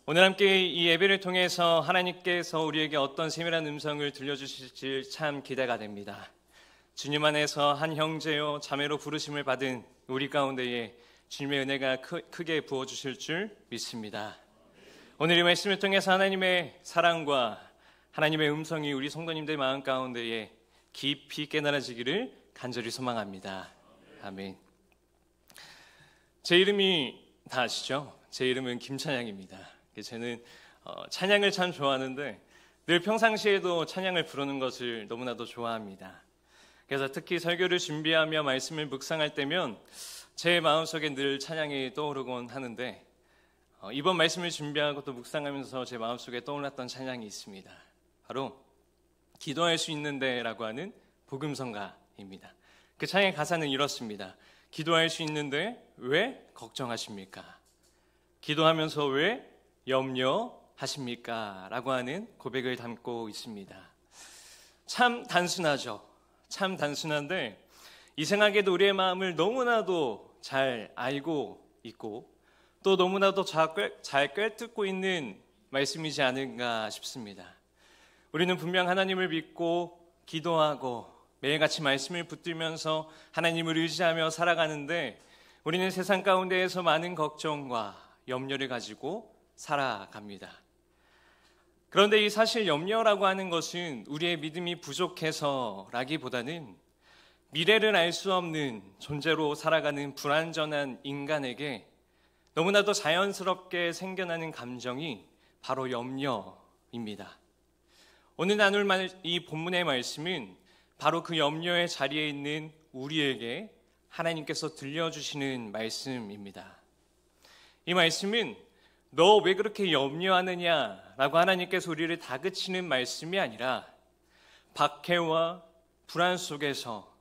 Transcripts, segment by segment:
오늘 함께 이 예배를 통해서 하나님께서 우리에게 어떤 세밀한 음성을 들려주실지 참 기대가 됩니다. 주님 안에서 한 형제요 자매로 부르심을 받은 우리 가운데에 주님의 은혜가 크게 부어주실 줄 믿습니다. 오늘 이 말씀을 통해서 하나님의 사랑과 하나님의 음성이 우리 성도님들 마음 가운데에 깊이 깨달아지기를 간절히 소망합니다. 아멘. 제 이름이 다 아시죠? 제 이름은 김찬양입니다. 저는 찬양을 참 좋아하는데 늘 평상시에도 찬양을 부르는 것을 너무나도 좋아합니다. 그래서 특히 설교를 준비하며 말씀을 묵상할 때면 제 마음속에 늘 찬양이 떠오르곤 하는데 이번 말씀을 준비하고 또 묵상하면서 제 마음속에 떠올랐던 찬양이 있습니다. 바로 기도할 수 있는데 라고 하는 복음성가입니다. 그 찬양의 가사는 이렇습니다. 기도할 수 있는데 왜 걱정하십니까? 기도하면서 왜 염려하십니까? 라고 하는 고백을 담고 있습니다. 참 단순하죠. 참 단순한데 이상하게도 우리의 마음을 너무나도 잘 알고 있고 또 너무나도 잘 꿰뚫고 있는 말씀이지 않은가 싶습니다. 우리는 분명 하나님을 믿고 기도하고 매일같이 말씀을 붙들면서 하나님을 의지하며 살아가는데 우리는 세상 가운데에서 많은 걱정과 염려를 가지고 살아갑니다. 그런데 이 사실 염려라고 하는 것은 우리의 믿음이 부족해서라기보다는 미래를 알 수 없는 존재로 살아가는 불완전한 인간에게 너무나도 자연스럽게 생겨나는 감정이 바로 염려입니다. 오늘 나눌 이 본문의 말씀은 바로 그 염려의 자리에 있는 우리에게 하나님께서 들려주시는 말씀입니다. 이 말씀은 너 왜 그렇게 염려하느냐라고 하나님께서 우리를 다그치는 말씀이 아니라 박해와 불안 속에서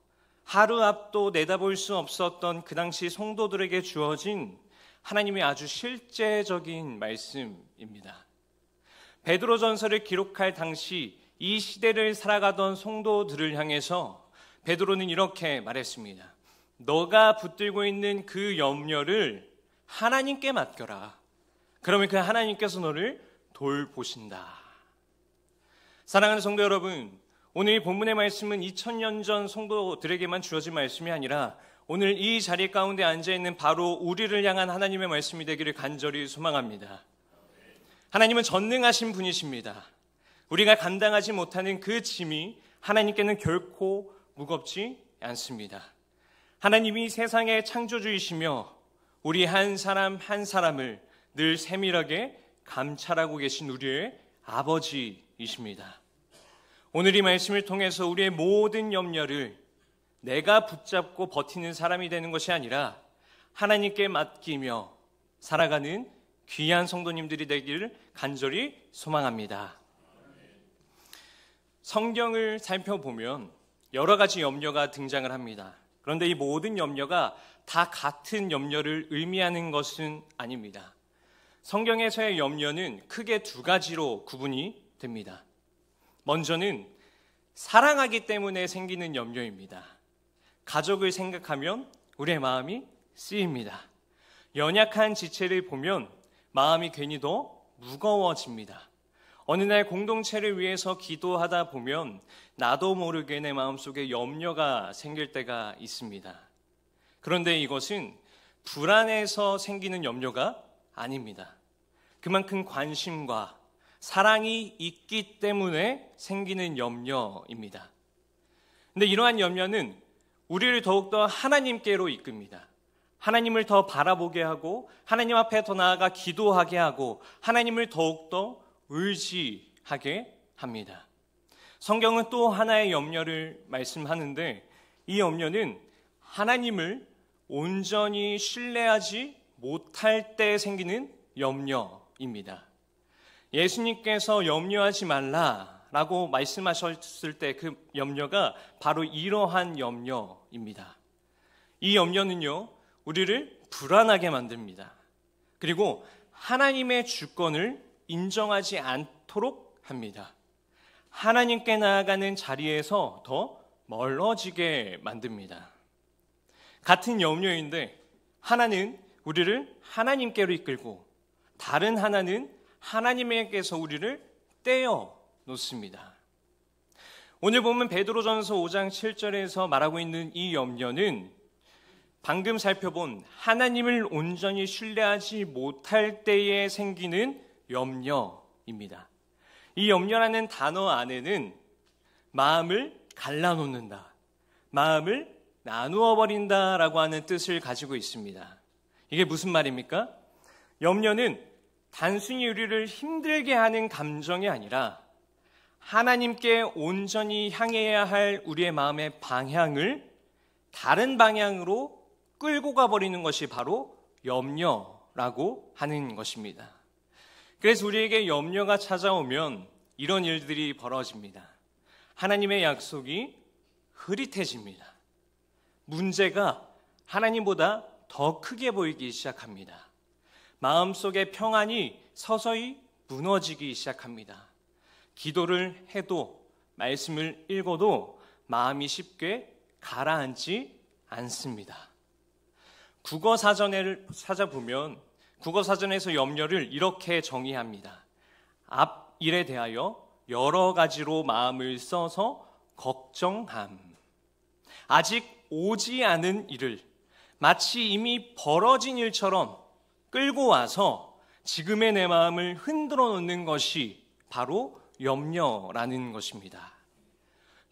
하루 앞도 내다볼 수 없었던 그 당시 성도들에게 주어진 하나님의 아주 실제적인 말씀입니다. 베드로전서를 기록할 당시 이 시대를 살아가던 성도들을 향해서 베드로는 이렇게 말했습니다. 너가 붙들고 있는 그 염려를 하나님께 맡겨라. 그러면 그 하나님께서 너를 돌보신다. 사랑하는 성도 여러분, 오늘 이 본문의 말씀은 2000년 전 성도들에게만 주어진 말씀이 아니라 오늘 이 자리 가운데 앉아있는 바로 우리를 향한 하나님의 말씀이 되기를 간절히 소망합니다. 하나님은 전능하신 분이십니다. 우리가 감당하지 못하는 그 짐이 하나님께는 결코 무겁지 않습니다. 하나님이 세상의 창조주이시며 우리 한 사람 한 사람을 늘 세밀하게 감찰하고 계신 우리의 아버지이십니다. 오늘 이 말씀을 통해서 우리의 모든 염려를 내가 붙잡고 버티는 사람이 되는 것이 아니라 하나님께 맡기며 살아가는 귀한 성도님들이 되기를 간절히 소망합니다. 성경을 살펴보면 여러 가지 염려가 등장을 합니다. 그런데 이 모든 염려가 다 같은 염려를 의미하는 것은 아닙니다. 성경에서의 염려는 크게 두 가지로 구분이 됩니다. 먼저는 사랑하기 때문에 생기는 염려입니다. 가족을 생각하면 우리의 마음이 쓰입니다. 연약한 지체를 보면 마음이 괜히 더 무거워집니다. 어느 날 공동체를 위해서 기도하다 보면 나도 모르게 내 마음속에 염려가 생길 때가 있습니다. 그런데 이것은 불안해서 생기는 염려가 아닙니다. 그만큼 관심과 사랑이 있기 때문에 생기는 염려입니다. 근데 이러한 염려는 우리를 더욱더 하나님께로 이끕니다. 하나님을 더 바라보게 하고 하나님 앞에 더 나아가 기도하게 하고 하나님을 더욱더 의지하게 합니다. 성경은 또 하나의 염려를 말씀하는데 이 염려는 하나님을 온전히 신뢰하지 못할 때 생기는 염려입니다. 예수님께서 염려하지 말라라고 말씀하셨을 때 그 염려가 바로 이러한 염려입니다. 이 염려는요, 우리를 불안하게 만듭니다. 그리고 하나님의 주권을 인정하지 않도록 합니다. 하나님께 나아가는 자리에서 더 멀어지게 만듭니다. 같은 염려인데 하나는 우리를 하나님께로 이끌고 다른 하나는 하나님에게서 우리를 떼어 놓습니다. 오늘 보면 베드로전서 5장 7절에서 말하고 있는 이 염려는 방금 살펴본 하나님을 온전히 신뢰하지 못할 때에 생기는 염려입니다. 이 염려라는 단어 안에는 마음을 갈라놓는다, 마음을 나누어 버린다라고 하는 뜻을 가지고 있습니다. 이게 무슨 말입니까? 염려는 단순히 우리를 힘들게 하는 감정이 아니라 하나님께 온전히 향해야 할 우리의 마음의 방향을 다른 방향으로 끌고 가버리는 것이 바로 염려라고 하는 것입니다. 그래서 우리에게 염려가 찾아오면 이런 일들이 벌어집니다. 하나님의 약속이 흐릿해집니다. 문제가 하나님보다 더 크게 보이기 시작합니다. 마음속의 평안이 서서히 무너지기 시작합니다. 기도를 해도 말씀을 읽어도 마음이 쉽게 가라앉지 않습니다. 국어 사전을 찾아보면 국어 사전에서 염려를 이렇게 정의합니다. 앞 일에 대하여 여러 가지로 마음을 써서 걱정함. 아직 오지 않은 일을 마치 이미 벌어진 일처럼 끌고 와서 지금의 내 마음을 흔들어 놓는 것이 바로 염려라는 것입니다.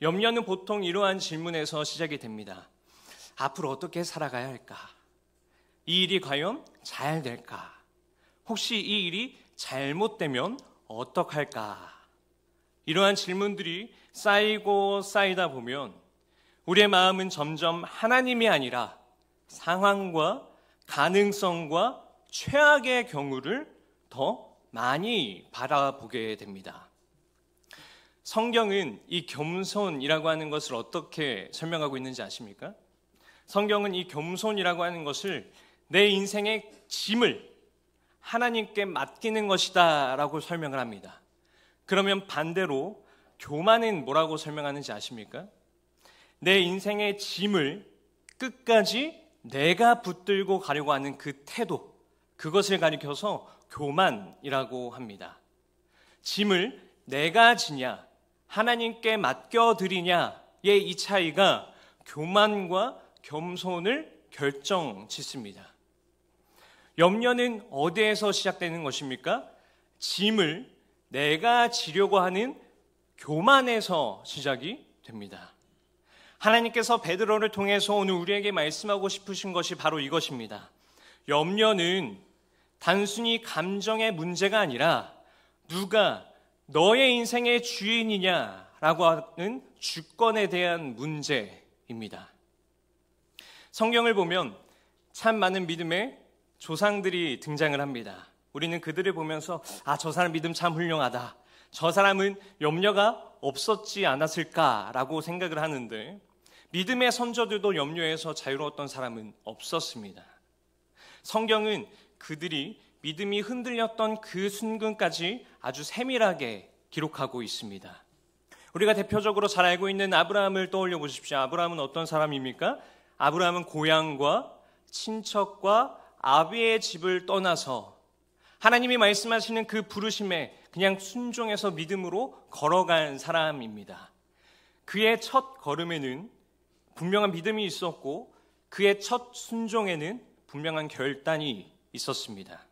염려는 보통 이러한 질문에서 시작이 됩니다. 앞으로 어떻게 살아가야 할까? 이 일이 과연 잘 될까? 혹시 이 일이 잘못되면 어떡할까? 이러한 질문들이 쌓이고 쌓이다 보면 우리의 마음은 점점 하나님이 아니라 상황과 가능성과 최악의 경우를 더 많이 바라보게 됩니다. 성경은 이 겸손이라고 하는 것을 어떻게 설명하고 있는지 아십니까? 성경은 이 겸손이라고 하는 것을 내 인생의 짐을 하나님께 맡기는 것이다 라고 설명을 합니다. 그러면 반대로 교만은 뭐라고 설명하는지 아십니까? 내 인생의 짐을 끝까지 내가 붙들고 가려고 하는 그 태도, 그것을 가리켜서 교만이라고 합니다. 짐을 내가 지냐, 하나님께 맡겨드리냐의 이 차이가 교만과 겸손을 결정짓습니다. 염려는 어디에서 시작되는 것입니까? 짐을 내가 지려고 하는 교만에서 시작이 됩니다. 하나님께서 베드로를 통해서 오늘 우리에게 말씀하고 싶으신 것이 바로 이것입니다. 염려는 단순히 감정의 문제가 아니라 누가 너의 인생의 주인이냐라고 하는 주권에 대한 문제입니다. 성경을 보면 참 많은 믿음의 조상들이 등장을 합니다. 우리는 그들을 보면서 저 사람 믿음 참 훌륭하다. 저 사람은 염려가 없었지 않았을까라고 생각을 하는데 믿음의 선조들도 염려에서 자유로웠던 사람은 없었습니다. 성경은 그들이 믿음이 흔들렸던 그 순간까지 아주 세밀하게 기록하고 있습니다. 우리가 대표적으로 잘 알고 있는 아브라함을 떠올려 보십시오. 아브라함은 어떤 사람입니까? 아브라함은 고향과 친척과 아비의 집을 떠나서 하나님이 말씀하시는 그 부르심에 그냥 순종해서 믿음으로 걸어간 사람입니다. 그의 첫 걸음에는 분명한 믿음이 있었고 그의 첫 순종에는 분명한 결단이 있었습니다.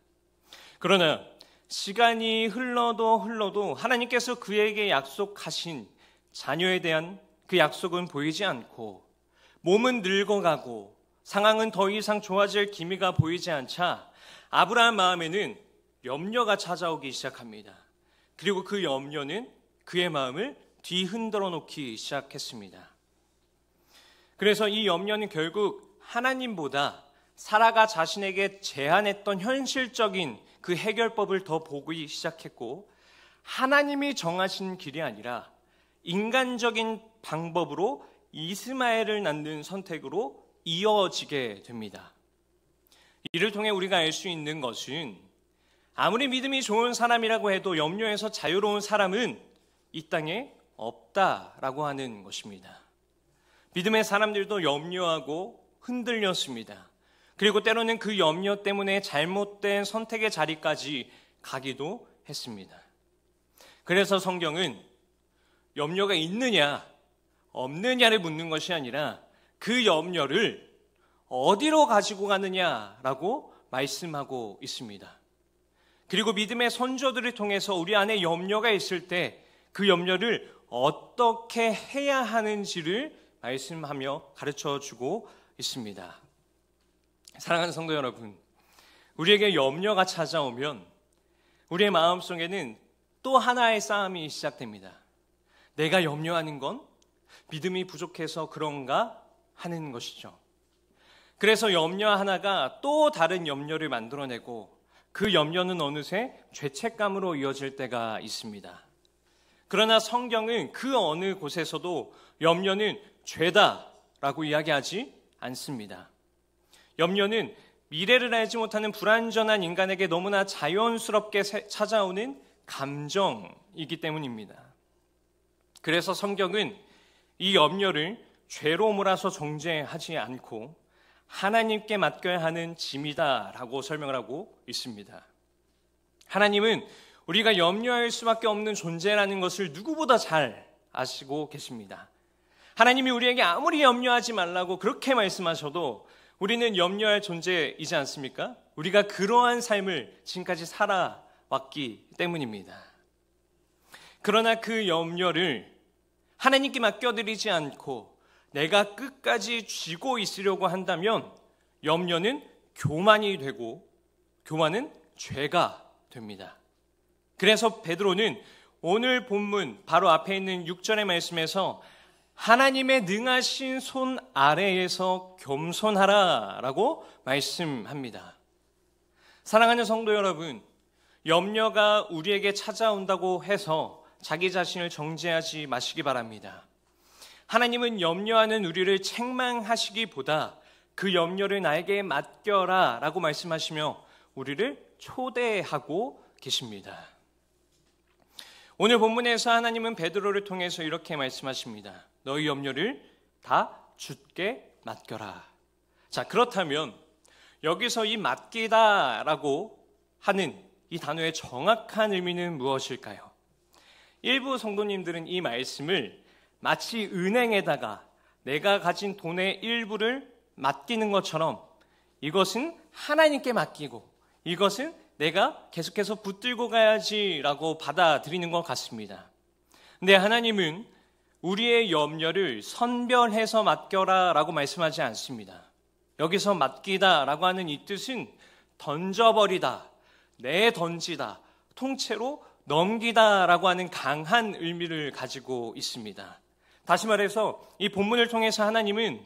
그러나 시간이 흘러도 하나님께서 그에게 약속하신 자녀에 대한 그 약속은 보이지 않고 몸은 늙어가고 상황은 더 이상 좋아질 기미가 보이지 않자 아브라함 마음에는 염려가 찾아오기 시작합니다. 그리고 그 염려는 그의 마음을 뒤흔들어 놓기 시작했습니다. 그래서 이 염려는 결국 하나님보다 사라가 자신에게 제안했던 현실적인 그 해결법을 더 보기 시작했고 하나님이 정하신 길이 아니라 인간적인 방법으로 이스마엘을 낳는 선택으로 이어지게 됩니다. 이를 통해 우리가 알 수 있는 것은 아무리 믿음이 좋은 사람이라고 해도 염려에서 자유로운 사람은 이 땅에 없다라고 하는 것입니다. 믿음의 사람들도 염려하고 흔들렸습니다. 그리고 때로는 그 염려 때문에 잘못된 선택의 자리까지 가기도 했습니다. 그래서 성경은 염려가 있느냐 없느냐를 묻는 것이 아니라 그 염려를 어디로 가지고 가느냐라고 말씀하고 있습니다. 그리고 믿음의 선조들을 통해서 우리 안에 염려가 있을 때 그 염려를 어떻게 해야 하는지를 말씀하며 가르쳐주고 있습니다. 사랑하는 성도 여러분, 우리에게 염려가 찾아오면 우리의 마음속에는 또 하나의 싸움이 시작됩니다. 내가 염려하는 건 믿음이 부족해서 그런가 하는 것이죠. 그래서 염려 하나가 또 다른 염려를 만들어내고 그 염려는 어느새 죄책감으로 이어질 때가 있습니다. 그러나 성경은 그 어느 곳에서도 염려는 죄다라고 이야기하지 않습니다. 염려는 미래를 알지 못하는 불완전한 인간에게 너무나 자연스럽게 찾아오는 감정이기 때문입니다. 그래서 성경은 이 염려를 죄로 몰아서 정죄하지 않고 하나님께 맡겨야 하는 짐이다라고 설명을 하고 있습니다. 하나님은 우리가 염려할 수밖에 없는 존재라는 것을 누구보다 잘 아시고 계십니다. 하나님이 우리에게 아무리 염려하지 말라고 그렇게 말씀하셔도 우리는 염려할 존재이지 않습니까? 우리가 그러한 삶을 지금까지 살아왔기 때문입니다. 그러나 그 염려를 하나님께 맡겨드리지 않고 내가 끝까지 쥐고 있으려고 한다면 염려는 교만이 되고 교만은 죄가 됩니다. 그래서 베드로는 오늘 본문 바로 앞에 있는 6절의 말씀에서 하나님의 능하신 손 아래에서 겸손하라 라고 말씀합니다. 사랑하는 성도 여러분, 염려가 우리에게 찾아온다고 해서 자기 자신을 정죄하지 마시기 바랍니다. 하나님은 염려하는 우리를 책망하시기보다 그 염려를 나에게 맡겨라 라고 말씀하시며 우리를 초대하고 계십니다. 오늘 본문에서 하나님은 베드로를 통해서 이렇게 말씀하십니다. 너희 염려를 다 주께 맡겨라. 자, 그렇다면 여기서 이 맡기다라고 하는 이 단어의 정확한 의미는 무엇일까요? 일부 성도님들은 이 말씀을 마치 은행에다가 내가 가진 돈의 일부를 맡기는 것처럼 이것은 하나님께 맡기고 이것은 내가 계속해서 붙들고 가야지라고 받아들이는 것 같습니다. 근데 하나님은 우리의 염려를 선별해서 맡겨라 라고 말씀하지 않습니다. 여기서 맡기다 라고 하는 이 뜻은 던져버리다, 내던지다, 통째로 넘기다 라고 하는 강한 의미를 가지고 있습니다. 다시 말해서 이 본문을 통해서 하나님은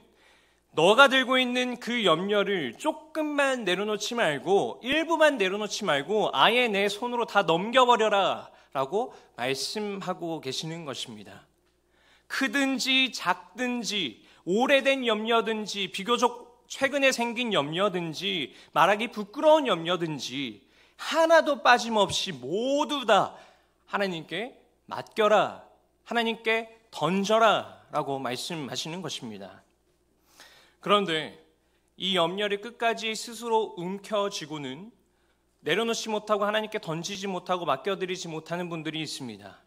너가 들고 있는 그 염려를 조금만 내려놓지 말고 일부만 내려놓지 말고 아예 내 손으로 다 넘겨버려라 라고 말씀하고 계시는 것입니다. 크든지 작든지 오래된 염려든지 비교적 최근에 생긴 염려든지 말하기 부끄러운 염려든지 하나도 빠짐없이 모두 다 하나님께 맡겨라, 하나님께 던져라 라고 말씀하시는 것입니다. 그런데 이 염려를 끝까지 스스로 움켜쥐고는 내려놓지 못하고 하나님께 던지지 못하고 맡겨드리지 못하는 분들이 있습니다.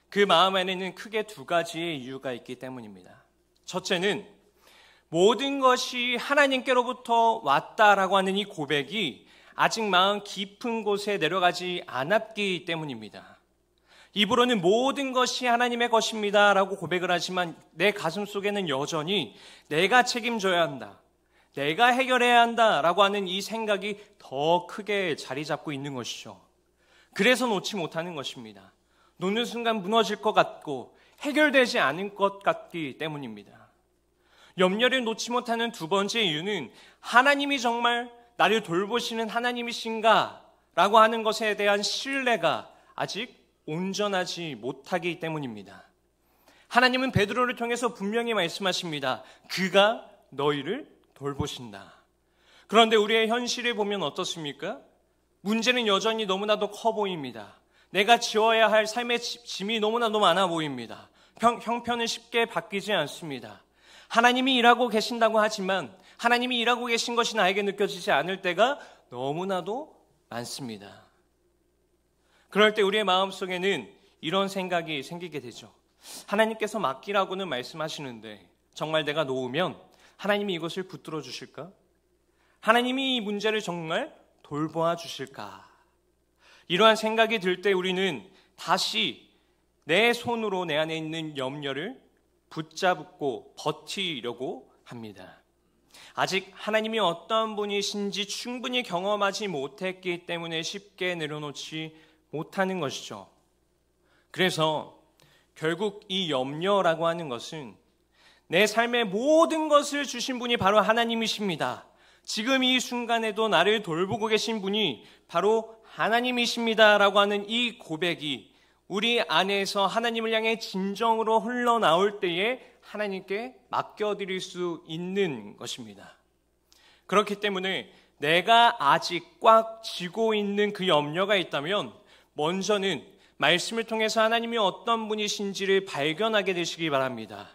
그 마음 안에는 크게 두 가지의 이유가 있기 때문입니다. 첫째는 모든 것이 하나님께로부터 왔다라고 하는 이 고백이 아직 마음 깊은 곳에 내려가지 않았기 때문입니다. 입으로는 모든 것이 하나님의 것입니다 라고 고백을 하지만 내 가슴 속에는 여전히 내가 책임져야 한다, 내가 해결해야 한다 라고 하는 이 생각이 더 크게 자리 잡고 있는 것이죠. 그래서 놓지 못하는 것입니다. 놓는 순간 무너질 것 같고 해결되지 않을 것 같기 때문입니다. 염려를 놓지 못하는 두 번째 이유는 하나님이 정말 나를 돌보시는 하나님이신가 라고 하는 것에 대한 신뢰가 아직 온전하지 못하기 때문입니다. 하나님은 베드로를 통해서 분명히 말씀하십니다. 그가 너희를 돌보신다. 그런데 우리의 현실을 보면 어떻습니까? 문제는 여전히 너무나도 커 보입니다. 내가 지어야 할 삶의 짐이 너무나도 많아 보입니다. 형편은 쉽게 바뀌지 않습니다. 하나님이 일하고 계신다고 하지만 하나님이 일하고 계신 것이 나에게 느껴지지 않을 때가 너무나도 많습니다. 그럴 때 우리의 마음속에는 이런 생각이 생기게 되죠. 하나님께서 맡기라고는 말씀하시는데 정말 내가 놓으면 하나님이 이것을 붙들어 주실까? 하나님이 이 문제를 정말 돌보아 주실까? 이러한 생각이 들 때 우리는 다시 내 손으로 내 안에 있는 염려를 붙잡고 버티려고 합니다. 아직 하나님이 어떤 분이신지 충분히 경험하지 못했기 때문에 쉽게 내려놓지 못하는 것이죠. 그래서 결국 이 염려라고 하는 것은 내 삶의 모든 것을 주신 분이 바로 하나님이십니다. 지금 이 순간에도 나를 돌보고 계신 분이 바로 하나님이십니다라고 하는 이 고백이 우리 안에서 하나님을 향해 진정으로 흘러나올 때에 하나님께 맡겨드릴 수 있는 것입니다. 그렇기 때문에 내가 아직 꽉 쥐고 있는 그 염려가 있다면 먼저는 말씀을 통해서 하나님이 어떤 분이신지를 발견하게 되시기 바랍니다.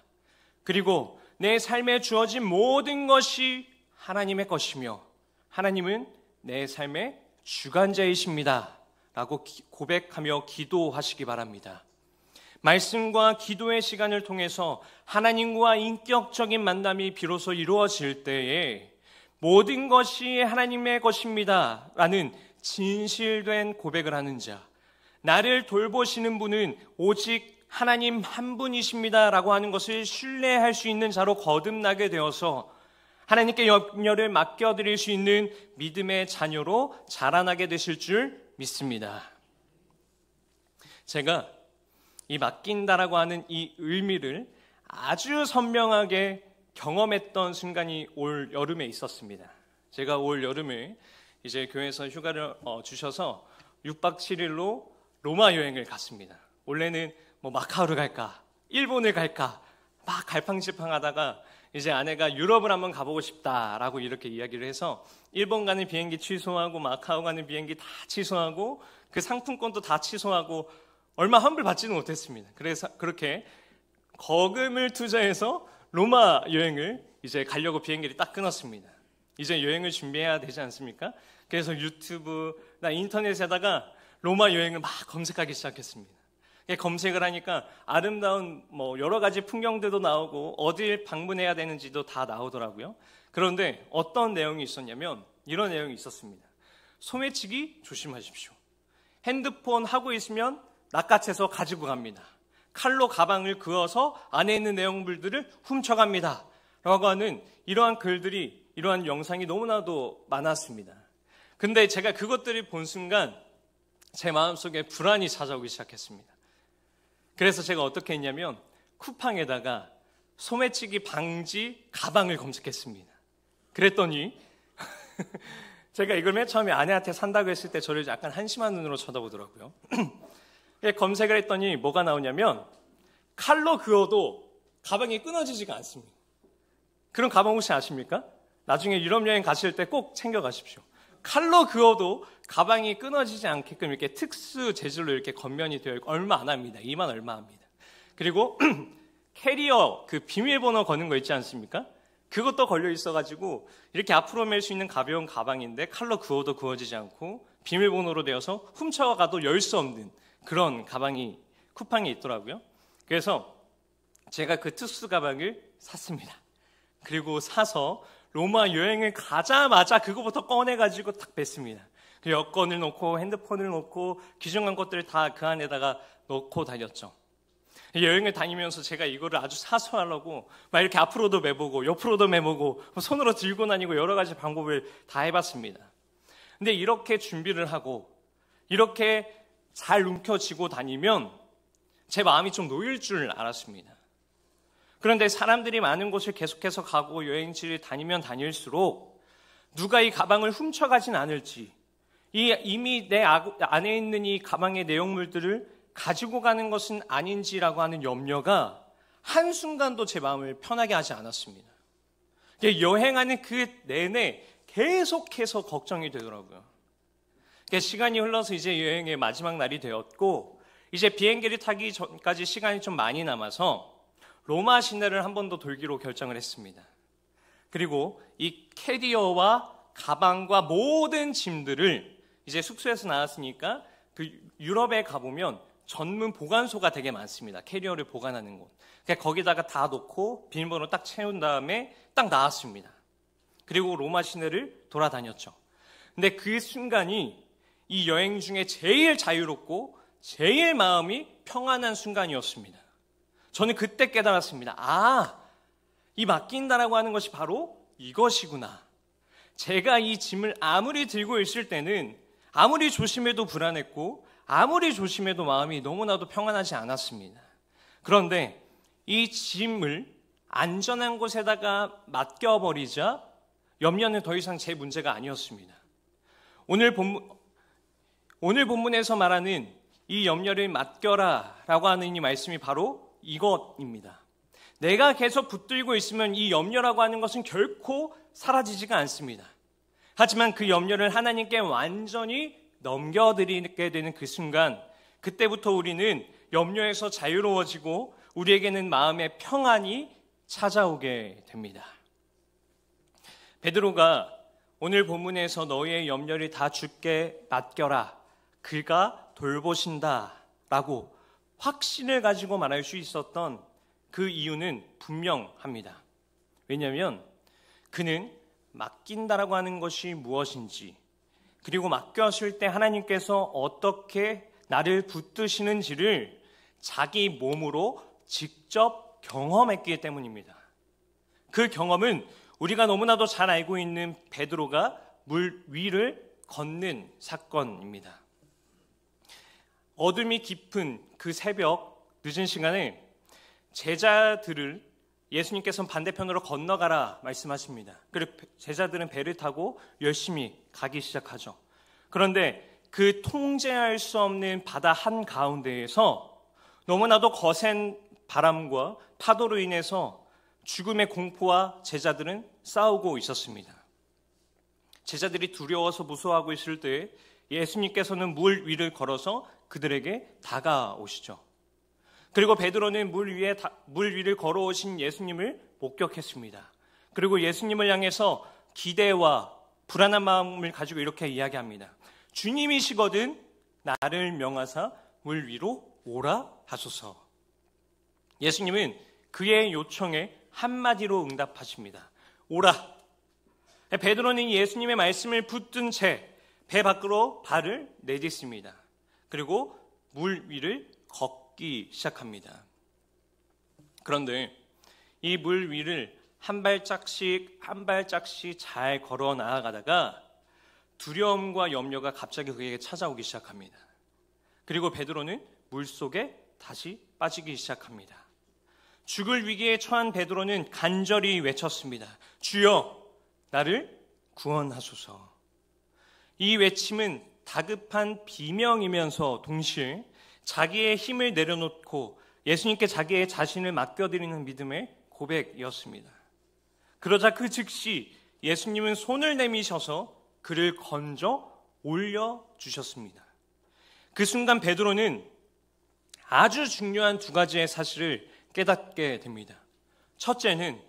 그리고 내 삶에 주어진 모든 것이 하나님의 것이며 하나님은 내 삶의 주관자이십니다 라고 고백하며 기도하시기 바랍니다. 말씀과 기도의 시간을 통해서 하나님과 인격적인 만남이 비로소 이루어질 때에 모든 것이 하나님의 것입니다 라는 진실된 고백을 하는 자, 나를 돌보시는 분은 오직 하나님 한 분이십니다 라고 하는 것을 신뢰할 수 있는 자로 거듭나게 되어서 하나님께 염려를 맡겨드릴 수 있는 믿음의 자녀로 자라나게 되실 줄 믿습니다. 제가 이 맡긴다라고 하는 이 의미를 아주 선명하게 경험했던 순간이 올 여름에 있었습니다. 제가 올 여름에 이제 교회에서 휴가를 주셔서 6박 7일로 로마 여행을 갔습니다. 원래는 뭐 마카오를 갈까, 일본을 갈까 막 갈팡질팡하다가 이제 아내가 유럽을 한번 가보고 싶다라고 이렇게 이야기를 해서 일본 가는 비행기 취소하고 마카오 가는 비행기 다 취소하고 그 상품권도 다 취소하고 얼마 환불 받지는 못했습니다. 그래서 그렇게 거금을 투자해서 로마 여행을 이제 가려고 비행기를 딱 끊었습니다. 이제 여행을 준비해야 되지 않습니까? 그래서 유튜브나 인터넷에다가 로마 여행을 막 검색하기 시작했습니다. 검색을 하니까 아름다운 뭐 여러 가지 풍경들도 나오고 어딜 방문해야 되는지도 다 나오더라고요. 그런데 어떤 내용이 있었냐면 이런 내용이 있었습니다. 소매치기 조심하십시오. 핸드폰 하고 있으면 낚아채서 가지고 갑니다. 칼로 가방을 그어서 안에 있는 내용물들을 훔쳐갑니다. 라고 하는 이러한 글들이, 이러한 영상이 너무나도 많았습니다. 근데 제가 그것들을 본 순간 제 마음속에 불안이 찾아오기 시작했습니다. 그래서 제가 어떻게 했냐면 쿠팡에다가 소매치기 방지 가방을 검색했습니다. 그랬더니 제가 이걸 맨 처음에 아내한테 산다고 했을 때 저를 약간 한심한 눈으로 쳐다보더라고요. 검색을 했더니 뭐가 나오냐면 칼로 그어도 가방이 끊어지지가 않습니다. 그런 가방 혹시 아십니까? 나중에 유럽 여행 가실 때 꼭 챙겨가십시오. 칼로 그어도 가방이 끊어지지 않게끔 이렇게 특수 재질로 이렇게 겉면이 되어 있고 얼마 안 합니다. 2만 얼마 합니다. 그리고 캐리어 그 비밀번호 거는 거 있지 않습니까? 그것도 걸려 있어가지고 이렇게 앞으로 멜 수 있는 가벼운 가방인데 칼로 그어도 그어지지 않고 비밀번호로 되어서 훔쳐가도 열 수 없는 그런 가방이 쿠팡에 있더라고요. 그래서 제가 그 특수 가방을 샀습니다. 그리고 사서 로마 여행을 가자마자 그거부터 꺼내가지고 딱 뺐습니다. 그 여권을 놓고 핸드폰을 놓고 귀중한 것들을 다 그 안에다가 넣고 다녔죠. 여행을 다니면서 제가 이거를 아주 사소하려고 막 이렇게 앞으로도 매보고 옆으로도 매보고 손으로 들고 다니고 여러 가지 방법을 다 해봤습니다. 근데 이렇게 준비를 하고 이렇게 잘 움켜쥐고 다니면 제 마음이 좀 놓일 줄 알았습니다. 그런데 사람들이 많은 곳을 계속해서 가고 여행지를 다니면 다닐수록 누가 이 가방을 훔쳐가진 않을지, 이미 내 안에 있는 이 가방의 내용물들을 가지고 가는 것은 아닌지라고 하는 염려가 한순간도 제 마음을 편하게 하지 않았습니다. 여행하는 그 내내 계속해서 걱정이 되더라고요. 시간이 흘러서 이제 여행의 마지막 날이 되었고 이제 비행기를 타기 전까지 시간이 좀 많이 남아서 로마 시내를 한 번 더 돌기로 결정을 했습니다. 그리고 이 캐리어와 가방과 모든 짐들을 이제 숙소에서 나왔으니까 그 유럽에 가보면 전문 보관소가 되게 많습니다. 캐리어를 보관하는 곳. 그냥 거기다가 다 놓고 비밀번호 딱 채운 다음에 딱 나왔습니다. 그리고 로마 시내를 돌아다녔죠. 근데 그 순간이 이 여행 중에 제일 자유롭고 제일 마음이 평안한 순간이었습니다. 저는 그때 깨달았습니다. 아, 이 맡긴다라고 하는 것이 바로 이것이구나. 제가 이 짐을 아무리 들고 있을 때는 아무리 조심해도 불안했고 아무리 조심해도 마음이 너무나도 평안하지 않았습니다. 그런데 이 짐을 안전한 곳에다가 맡겨버리자 염려는 더 이상 제 문제가 아니었습니다. 오늘 본문에서 말하는 이 염려를 맡겨라 라고 하는 이 말씀이 바로 이것입니다. 내가 계속 붙들고 있으면 이 염려라고 하는 것은 결코 사라지지가 않습니다. 하지만 그 염려를 하나님께 완전히 넘겨드리게 되는 그 순간, 그때부터 우리는 염려에서 자유로워지고 우리에게는 마음의 평안이 찾아오게 됩니다. 베드로가 오늘 본문에서 너희의 염려를 다 주께 맡겨라, 그가 돌보신다 라고 확신을 가지고 말할 수 있었던 그 이유는 분명합니다. 왜냐하면 그는 맡긴다라고 하는 것이 무엇인지, 그리고 맡겼을 때 하나님께서 어떻게 나를 붙드시는지를 자기 몸으로 직접 경험했기 때문입니다. 그 경험은 우리가 너무나도 잘 알고 있는 베드로가 물 위를 걷는 사건입니다. 어둠이 깊은 그 새벽 늦은 시간에 제자들을 예수님께서는 반대편으로 건너가라 말씀하십니다. 그리고 제자들은 배를 타고 열심히 가기 시작하죠. 그런데 그 통제할 수 없는 바다 한가운데에서 너무나도 거센 바람과 파도로 인해서 죽음의 공포와 제자들은 싸우고 있었습니다. 제자들이 두려워서 무서워하고 있을 때 예수님께서는 물 위를 걸어서 그들에게 다가오시죠. 그리고 베드로는 물 위를 걸어오신 예수님을 목격했습니다. 그리고 예수님을 향해서 기대와 불안한 마음을 가지고 이렇게 이야기합니다. 주님이시거든 나를 명하사 물 위로 오라 하소서. 예수님은 그의 요청에 한마디로 응답하십니다. 오라. 베드로는 예수님의 말씀을 붙든 채 배 밖으로 발을 내딛습니다. 그리고 물 위를 걷기 시작합니다. 그런데 이 물 위를 한 발짝씩 잘 걸어 나아가다가 두려움과 염려가 갑자기 그에게 찾아오기 시작합니다. 그리고 베드로는 물속에 다시 빠지기 시작합니다. 죽을 위기에 처한 베드로는 간절히 외쳤습니다. 주여, 나를 구원하소서. 이 외침은 다급한 비명이면서 동시에 자기의 힘을 내려놓고 예수님께 자기의 자신을 맡겨드리는 믿음의 고백이었습니다. 그러자 그 즉시 예수님은 손을 내미셔서 그를 건져 올려주셨습니다. 그 순간 베드로는 아주 중요한 두 가지의 사실을 깨닫게 됩니다. 첫째는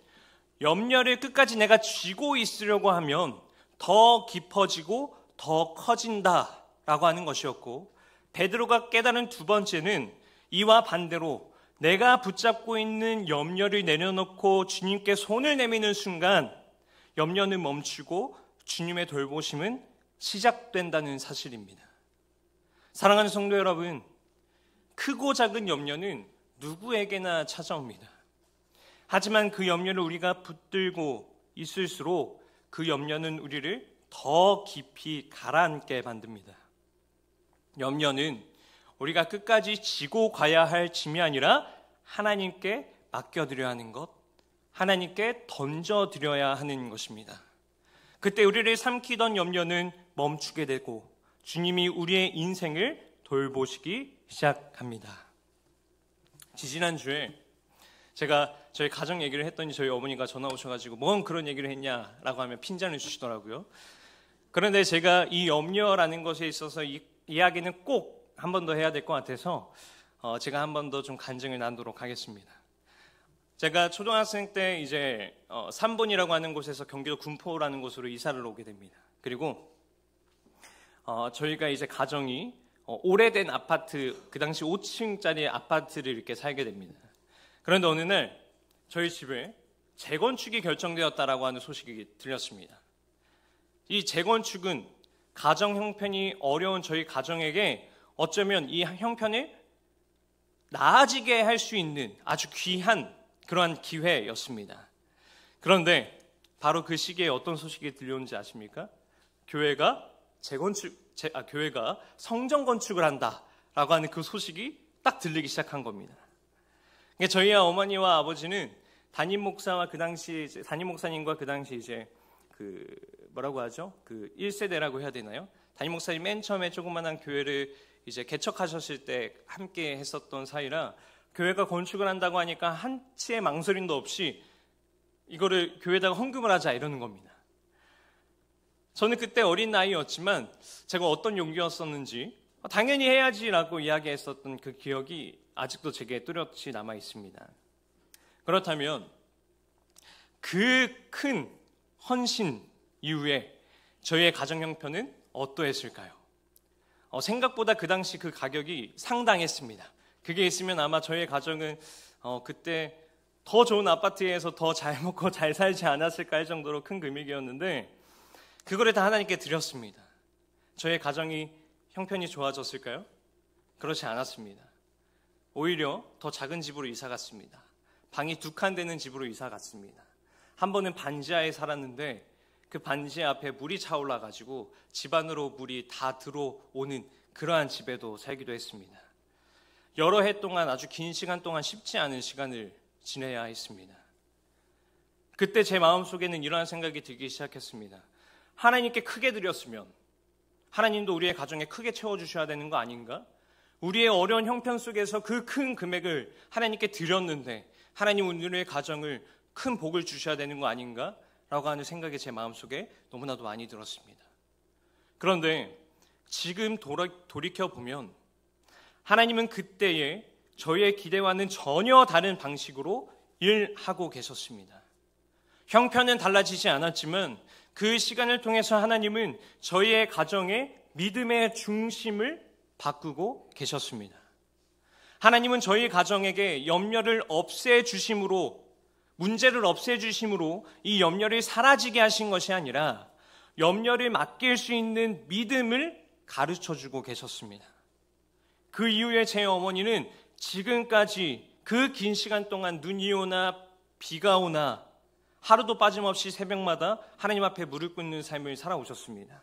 염려를 끝까지 내가 쥐고 있으려고 하면 더 깊어지고 더 커진다라고 하는 것이었고, 베드로가 깨달은 두 번째는 이와 반대로 내가 붙잡고 있는 염려를 내려놓고 주님께 손을 내미는 순간 염려는 멈추고 주님의 돌보심은 시작된다는 사실입니다. 사랑하는 성도 여러분, 크고 작은 염려는 누구에게나 찾아옵니다. 하지만 그 염려를 우리가 붙들고 있을수록 그 염려는 우리를 더 깊이 가라앉게 만듭니다. 염려는 우리가 끝까지 지고 가야 할 짐이 아니라 하나님께 맡겨드려야 하는 것, 하나님께 던져드려야 하는 것입니다. 그때 우리를 삼키던 염려는 멈추게 되고 주님이 우리의 인생을 돌보시기 시작합니다. 지지난주에 제가 저희 가정 얘기를 했더니 저희 어머니가 전화 오셔가지고 뭔 그런 얘기를 했냐라고 하면 핀잔을 주시더라고요. 그런데 제가 이 염려라는 것에 있어서 이 이야기는 꼭 한 번 더 해야 될 것 같아서 제가 한 번 더 좀 간증을 나누도록 하겠습니다. 제가 초등학생 때 이제 삼본이라고 하는 곳에서 경기도 군포라는 곳으로 이사를 오게 됩니다. 그리고 저희가 이제 가정이 오래된 아파트, 그 당시 5층짜리 아파트를 이렇게 살게 됩니다. 그런데 어느 날 저희 집에 재건축이 결정되었다라고 하는 소식이 들렸습니다. 이 재건축은 가정 형편이 어려운 저희 가정에게 어쩌면 이 형편을 나아지게 할 수 있는 아주 귀한 그러한 기회였습니다. 그런데 바로 그 시기에 어떤 소식이 들려오는지 아십니까? 교회가 교회가 성전 건축을 한다라고 하는 그 소식이 딱 들리기 시작한 겁니다. 저희 어머니와 아버지는 담임 목사님과 그 당시 이제 뭐라고 하죠? 1세대라고 해야 되나요? 담임 목사님 맨 처음에 조그만한 교회를 이제 개척하셨을 때 함께 했었던 사이라 교회가 건축을 한다고 하니까 한치의 망설임도 없이 이거를 교회에다가 헌금을 하자 이러는 겁니다. 저는 그때 어린 나이였지만 제가 어떤 용기였었는지 당연히 해야지라고 이야기했었던 그 기억이 아직도 제게 뚜렷이 남아 있습니다. 그렇다면 그 큰 헌신 이후에 저희의 가정 형편은 어떠했을까요? 생각보다 그 당시 그 가격이 상당했습니다. 그게 있으면 아마 저희의 가정은 그때 더 좋은 아파트에서 더 잘 먹고 잘 살지 않았을까 할 정도로 큰 금액이었는데 그거를 다 하나님께 드렸습니다. 저의 가정이 형편이 좋아졌을까요? 그렇지 않았습니다. 오히려 더 작은 집으로 이사 갔습니다. 방이 2칸 되는 집으로 이사 갔습니다. 한 번은 반지하에 살았는데 그 반지 앞에 물이 차올라가지고 집 안으로 물이 다 들어오는 그러한 집에도 살기도 했습니다. 여러 해 동안 아주 긴 시간 동안 쉽지 않은 시간을 지내야 했습니다. 그때 제 마음속에는 이러한 생각이 들기 시작했습니다. 하나님께 크게 드렸으면 하나님도 우리의 가정에 크게 채워주셔야 되는 거 아닌가? 우리의 어려운 형편 속에서 그 큰 금액을 하나님께 드렸는데 하나님 우리의 가정을 큰 복을 주셔야 되는 거 아닌가? 라고 하는 생각이 제 마음속에 너무나도 많이 들었습니다. 그런데 지금 돌이켜보면 하나님은 그때에 저희의 기대와는 전혀 다른 방식으로 일하고 계셨습니다. 형편은 달라지지 않았지만 그 시간을 통해서 하나님은 저희의 가정의 믿음의 중심을 바꾸고 계셨습니다. 하나님은 저희 가정에게 염려를 없애주심으로 문제를 없애주심으로 이 염려를 사라지게 하신 것이 아니라 염려를 맡길 수 있는 믿음을 가르쳐주고 계셨습니다. 그 이후에 제 어머니는 지금까지 그 긴 시간 동안 눈이 오나 비가 오나 하루도 빠짐없이 새벽마다 하나님 앞에 무릎 꿇는 삶을 살아오셨습니다.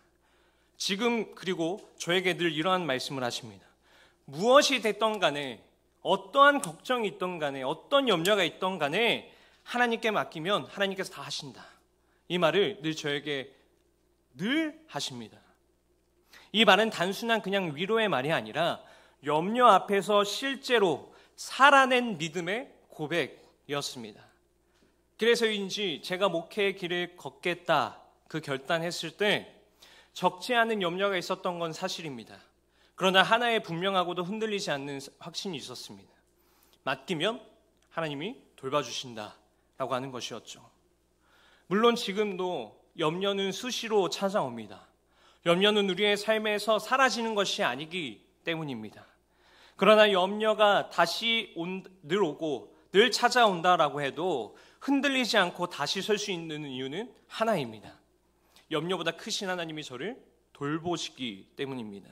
지금 그리고 저에게 늘 이러한 말씀을 하십니다. 무엇이 됐던 간에 어떠한 걱정이 있던 간에 어떤 염려가 있던 간에 하나님께 맡기면 하나님께서 다 하신다. 이 말을 늘 저에게 늘 하십니다. 이 말은 단순한 그냥 위로의 말이 아니라 염려 앞에서 실제로 살아낸 믿음의 고백이었습니다. 그래서인지 제가 목회의 길을 걷겠다 그 결단했을 때 적지 않은 염려가 있었던 건 사실입니다. 그러나 하나의 분명하고도 흔들리지 않는 확신이 있었습니다. 맡기면 하나님이 돌봐주신다라고 하는 것이었죠. 물론 지금도 염려는 수시로 찾아옵니다. 염려는 우리의 삶에서 사라지는 것이 아니기 때문입니다. 그러나 염려가 다시 늘 오고 늘 찾아온다라고 해도 흔들리지 않고 다시 설 수 있는 이유는 하나입니다. 염려보다 크신 하나님이 저를 돌보시기 때문입니다.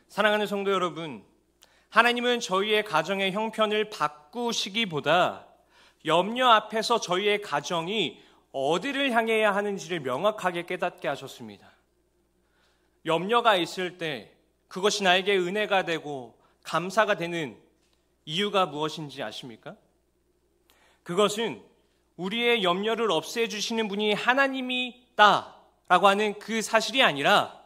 사랑하는 성도 여러분, 하나님은 저희의 가정의 형편을 바꾸시기보다 염려 앞에서 저희의 가정이 어디를 향해야 하는지를 명확하게 깨닫게 하셨습니다. 염려가 있을 때 그것이 나에게 은혜가 되고 감사가 되는 이유가 무엇인지 아십니까? 그것은 우리의 염려를 없애주시는 분이 하나님이다라고 하는 그 사실이 아니라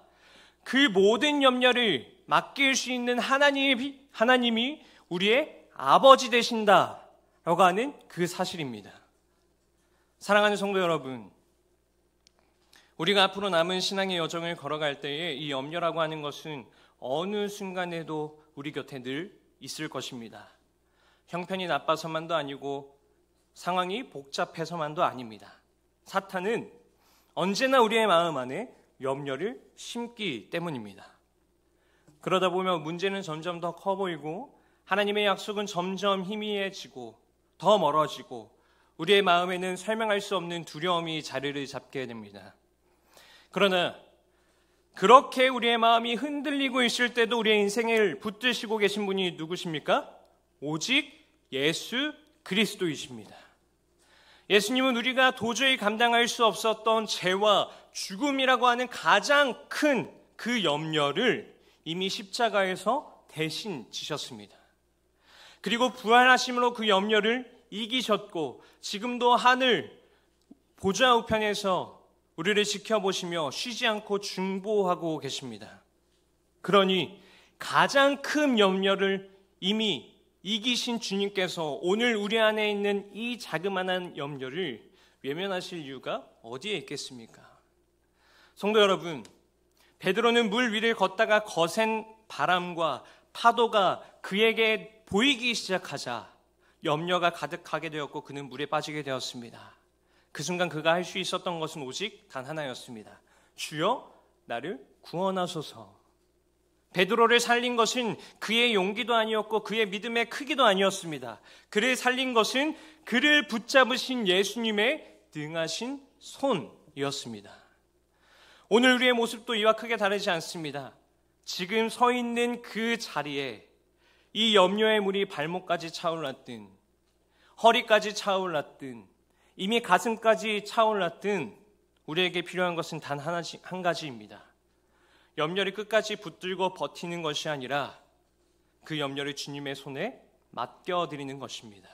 그 모든 염려를 맡길 수 있는 하나님이 우리의 아버지 되신다라고 하는 그 사실입니다. 사랑하는 성도 여러분, 우리가 앞으로 남은 신앙의 여정을 걸어갈 때에 이 염려라고 하는 것은 어느 순간에도 우리 곁에 늘 있을 것입니다. 형편이 나빠서만도 아니고 상황이 복잡해서만도 아닙니다. 사탄은 언제나 우리의 마음 안에 염려를 심기 때문입니다. 그러다 보면 문제는 점점 더 커 보이고 하나님의 약속은 점점 희미해지고 더 멀어지고 우리의 마음에는 설명할 수 없는 두려움이 자리를 잡게 됩니다. 그러나 그렇게 우리의 마음이 흔들리고 있을 때도 우리의 인생을 붙드시고 계신 분이 누구십니까? 오직 예수 그리스도이십니다. 예수님은 우리가 도저히 감당할 수 없었던 죄와 죽음이라고 하는 가장 큰 그 염려를 이미 십자가에서 대신 지셨습니다. 그리고 부활하심으로 그 염려를 이기셨고 지금도 하늘 보좌 우편에서 우리를 지켜보시며 쉬지 않고 중보하고 계십니다. 그러니 가장 큰 염려를 이미 이기신 주님께서 오늘 우리 안에 있는 이 자그마한 염려를 외면하실 이유가 어디에 있겠습니까? 성도 여러분, 베드로는 물 위를 걷다가 거센 바람과 파도가 그에게 보이기 시작하자 염려가 가득하게 되었고 그는 물에 빠지게 되었습니다. 그 순간 그가 할 수 있었던 것은 오직 단 하나였습니다. 주여 나를 구원하소서. 베드로를 살린 것은 그의 용기도 아니었고 그의 믿음의 크기도 아니었습니다. 그를 살린 것은 그를 붙잡으신 예수님의 능하신 손이었습니다. 오늘 우리의 모습도 이와 크게 다르지 않습니다. 지금 서 있는 그 자리에 이 염려의 물이 발목까지 차올랐든 허리까지 차올랐든 이미 가슴까지 차올랐든 우리에게 필요한 것은 단 한 가지입니다. 염려를 끝까지 붙들고 버티는 것이 아니라 그 염려를 주님의 손에 맡겨드리는 것입니다.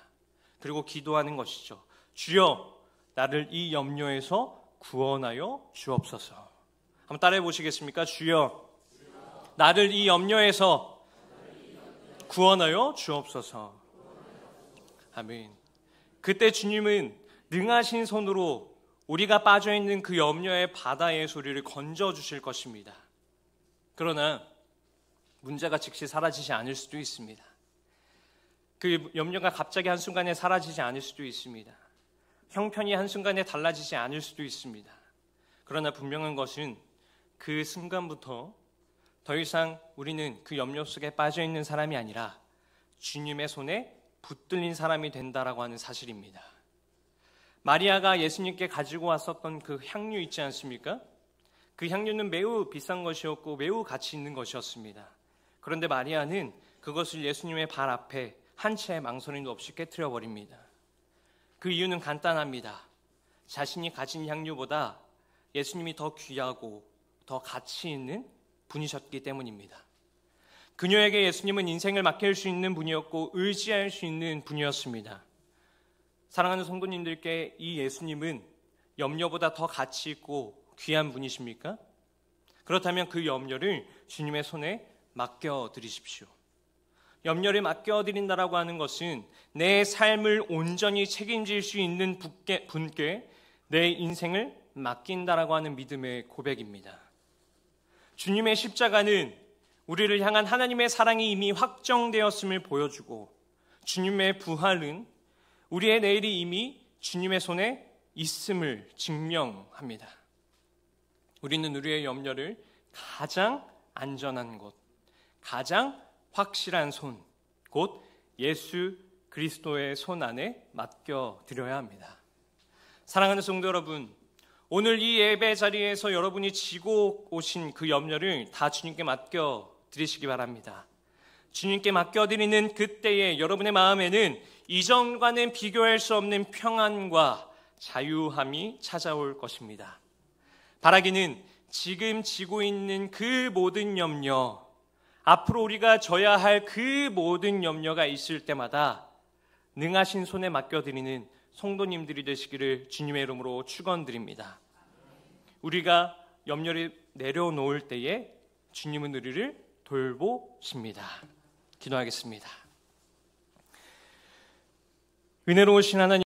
그리고 기도하는 것이죠. 주여 나를 이 염려에서 구원하여 주옵소서. 한번 따라해 보시겠습니까? 주여 나를 이 염려에서 구원하여 주옵소서. 아멘. 그때 주님은 능하신 손으로 우리가 빠져있는 그 염려의 바다의 소리를 건져주실 것입니다. 그러나 문제가 즉시 사라지지 않을 수도 있습니다. 그 염려가 갑자기 한순간에 사라지지 않을 수도 있습니다. 형편이 한순간에 달라지지 않을 수도 있습니다. 그러나 분명한 것은 그 순간부터 더 이상 우리는 그 염려 속에 빠져있는 사람이 아니라 주님의 손에 붙들린 사람이 된다라고 하는 사실입니다. 마리아가 예수님께 가지고 왔었던 그 향유 있지 않습니까? 그 향유는 매우 비싼 것이었고 매우 가치 있는 것이었습니다. 그런데 마리아는 그것을 예수님의 발 앞에 한 채의 망설임도 없이 깨트려 버립니다. 그 이유는 간단합니다. 자신이 가진 향유보다 예수님이 더 귀하고 더 가치 있는 분이셨기 때문입니다. 그녀에게 예수님은 인생을 맡길 수 있는 분이었고 의지할 수 있는 분이었습니다. 사랑하는 성도님들께 이 예수님은 염려보다 더 가치 있고 귀한 분이십니까? 그렇다면 그 염려를 주님의 손에 맡겨드리십시오. 염려를 맡겨드린다라고 하는 것은 내 삶을 온전히 책임질 수 있는 분께 내 인생을 맡긴다라고 하는 믿음의 고백입니다. 주님의 십자가는 우리를 향한 하나님의 사랑이 이미 확정되었음을 보여주고 주님의 부활은 우리의 내일이 이미 주님의 손에 있음을 증명합니다. 우리는 우리의 염려를 가장 안전한 곳, 가장 확실한 손, 곧 예수 그리스도의 손 안에 맡겨드려야 합니다. 사랑하는 성도 여러분, 오늘 이 예배 자리에서 여러분이 지고 오신 그 염려를 다 주님께 맡겨드리시기 바랍니다. 주님께 맡겨드리는 그때에 여러분의 마음에는 이전과는 비교할 수 없는 평안과 자유함이 찾아올 것입니다. 바라기는 지금 지고 있는 그 모든 염려, 앞으로 우리가 져야 할 그 모든 염려가 있을 때마다 능하신 손에 맡겨드리는 성도님들이 되시기를 주님의 이름으로 축원드립니다. 우리가 염려를 내려놓을 때에 주님은 우리를 돌보십니다. 기도하겠습니다. 은혜로우신 하나님,